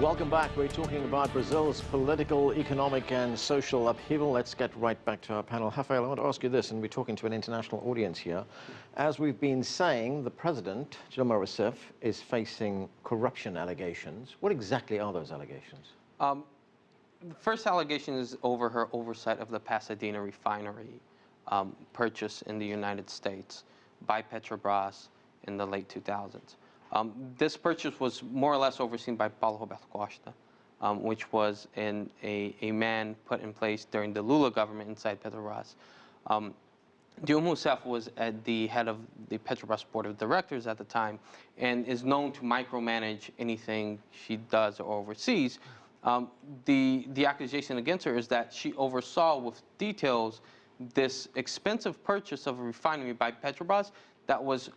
Welcome back. We're talking about Brazil's political, economic, and social upheaval. Let's get right back to our panel. Rafael, I want to ask you this, and we're talking to an international audience here. As we've been saying, the president, Dilma Rousseff, is facing corruption allegations. What exactly are those allegations? The first allegation is over her oversight of the Pasadena refinery purchase in the United States by Petrobras in the late 2000s. This purchase was more or less overseen by Paulo Sotero, which was a man put in place during the Lula government inside Petrobras. Dilma Rousseff was at the head of the Petrobras board of directors at the time and is known to micromanage anything she does or oversees. The accusation against her is that she oversaw with details this expensive purchase of a refinery by Petrobras that was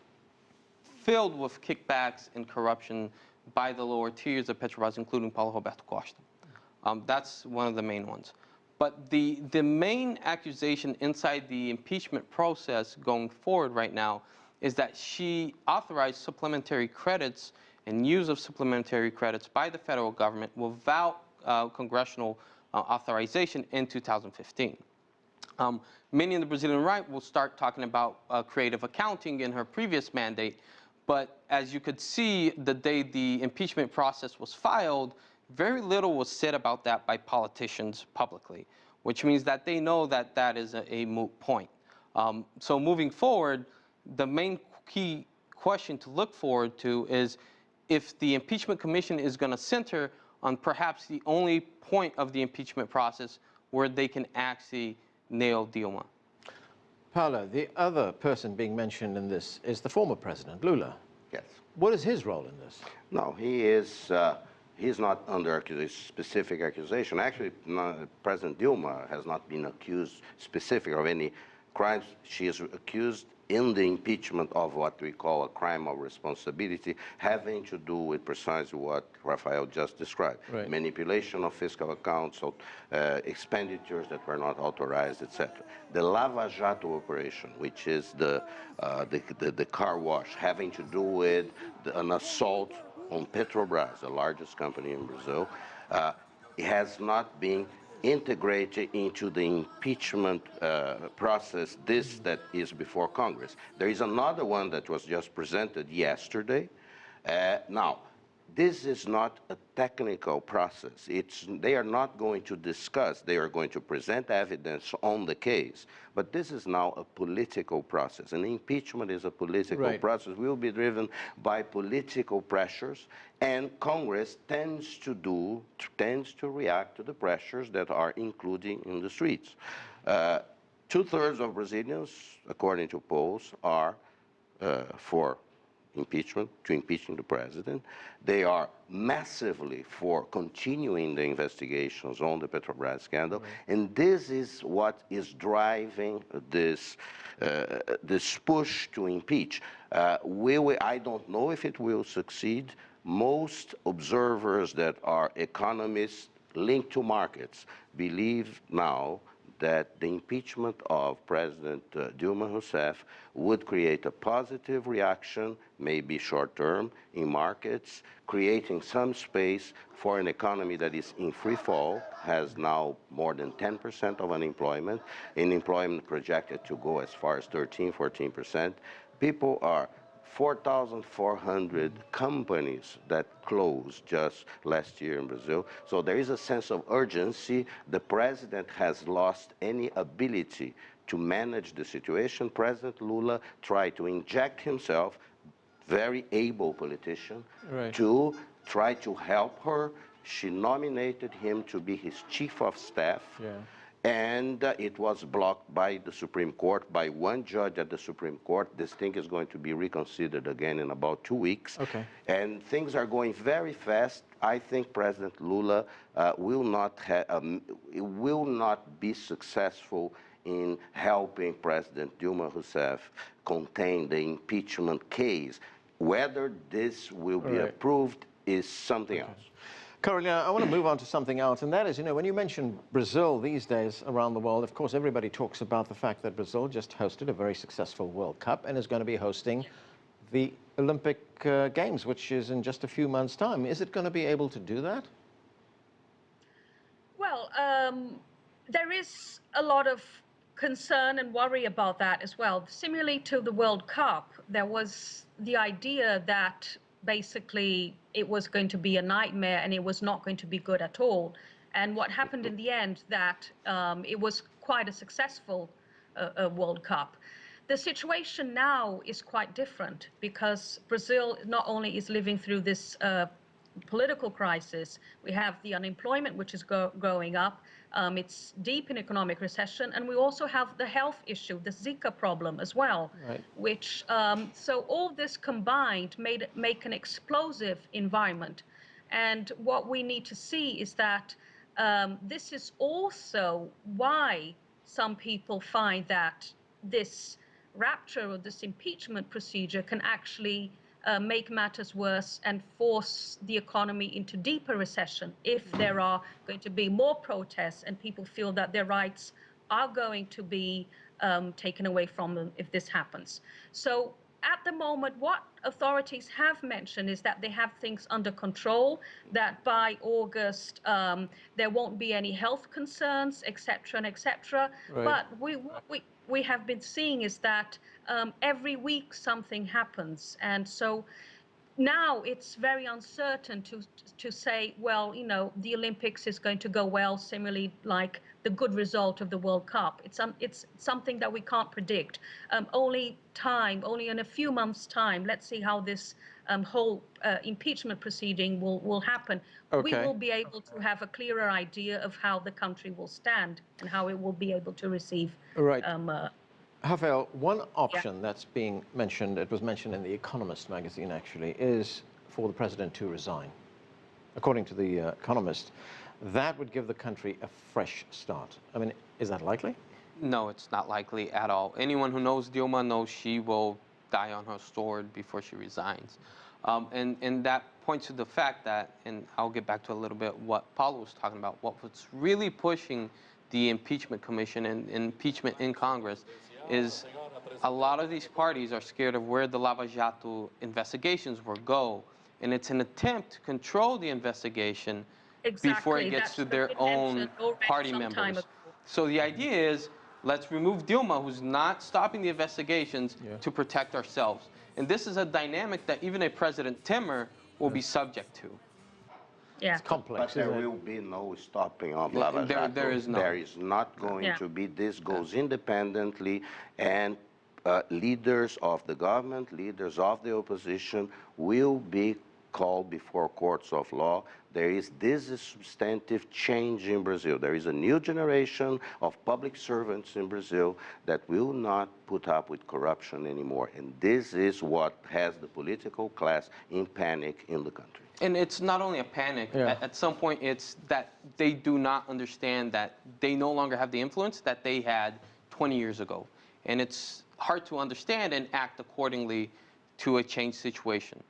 filled with kickbacks and corruption by the lower tiers of Petrobras, including Paulo Sotero. That's one of the main ones. But the main accusation inside the impeachment process going forward right now is that she authorized supplementary credits and use of supplementary credits by the federal government without congressional authorization in 2015. Many in the Brazilian right will start talking about creative accounting in her previous mandate, but as you could see, the day the impeachment process was filed, very little was said about that by politicians publicly, which means that they know that that is a moot point. So moving forward, the main key question to look forward to is if the impeachment commission is going to center on perhaps the only point of the impeachment process where they can actually nail Dilma. Paulo, the other person being mentioned in this is the former president, Lula. Yes. What is his role in this? No, he is. He's not under specific accusation. Actually, President Dilma has not been accused specific of any crimes. She is accused in the impeachment of what we call a crime of responsibility, having to do with precisely what Rafael just described. Right. Manipulation of fiscal accounts, expenditures that were not authorized, etc. The Lava Jato operation, which is the car wash, having to do with an assault on Petrobras, the largest company in Brazil, it has not been integrated into the impeachment process, that is before Congress. There is another one that was just presented yesterday. Now, this is not a technical process. They are not going to discuss, they are going to present evidence on the case, but this is now a political process. And impeachment is a political process. We will be driven by political pressures, and Congress tends to react to the pressures that are including in the streets. 2/3 of Brazilians, according to polls, are for impeaching the president. They are massively for continuing the investigations on the Petrobras scandal, and this is what is driving this push to impeach. I don't know if it will succeed. Most observers that are economists linked to markets believe now that the impeachment of President Dilma Rousseff would create a positive reaction, maybe short-term, in markets, creating some space for an economy that is in free fall, has now more than 10% of unemployment, employment projected to go as far as 13, 14%. People are 4,400 companies that closed just last year in Brazil. So there is a sense of urgency. The president has lost any ability to manage the situation. President Lula tried to inject himself, very able politician, to try to help her. She nominated him to be his chief of staff. And it was blocked by the Supreme Court, by one judge at the Supreme Court. This thing is going to be reconsidered again in about 2 weeks. And things are going very fast. I think President Lula will not be successful in helping President Dilma Rousseff contain the impeachment case. Whether this will be approved is something else. Carolina, I want to move on to something else, and that is, when you mention Brazil these days around the world, of course, everybody talks about the fact that Brazil just hosted a very successful World Cup and is going to be hosting the Olympic Games, which is in just a few months' time. Is it going to be able to do that? Well, there is a lot of concern and worry about that as well. Similarly to the World Cup, there was the idea that basically it was going to be a nightmare and it was not going to be good at all. And what happened in the end, that it was quite a successful World Cup. The situation now is quite different because Brazil not only is living through this political crisis, we have the unemployment, which is going up. It's deep in economic recession, and we also have the health issue, the Zika problem as well, right. which so all this combined make an explosive environment. And what we need to see is that this is also why some people find that this rapture or this impeachment procedure can actually make matters worse and force the economy into deeper recession if there are going to be more protests and people feel that their rights are going to be taken away from them if this happens. So at the moment, what authorities have mentioned is that they have things under control, that by August there won't be any health concerns, etc., and etc. Right. But we have been seeing is that every week something happens, and so now it's very uncertain to say, well, you know, the Olympics is going to go well, similarly like the good result of the World Cup. It's something that we can't predict. Only in a few months' time, let's see how this whole impeachment proceeding will happen. Okay. We will be able to have a clearer idea of how the country will stand and how it will be able to receive. Right. Rafael, one option that's being mentioned, it was mentioned in The Economist magazine actually, is for the president to resign. According to The Economist, that would give the country a fresh start. I mean, is that likely? No, it's not likely at all. Anyone who knows Dilma knows she will die on her sword before she resigns. And that points to the fact that, and I'll get back to a little bit what Paulo was talking about, what was really pushing the impeachment commission and impeachment in Congress is a lot of these parties are scared of where the Lava Jato investigations will go. And it's an attempt to control the investigation before it gets to their own party members. So the idea is, let's remove Dilma, who's not stopping the investigations, to protect ourselves. And this is a dynamic that even a President Temer will be subject to. Yeah. It's complex. But there will be no stopping of Lava Jato. There is no. There is not going to be. This goes independently, and leaders of the government, leaders of the opposition will be called before courts of law. This is a substantive change in Brazil. There is a new generation of public servants in Brazil that will not put up with corruption anymore. And this is what has the political class in panic in the country. And it's not only a panic. At some point, it's that they do not understand that they no longer have the influence that they had 20 years ago. And it's hard to understand and act accordingly to a changed situation.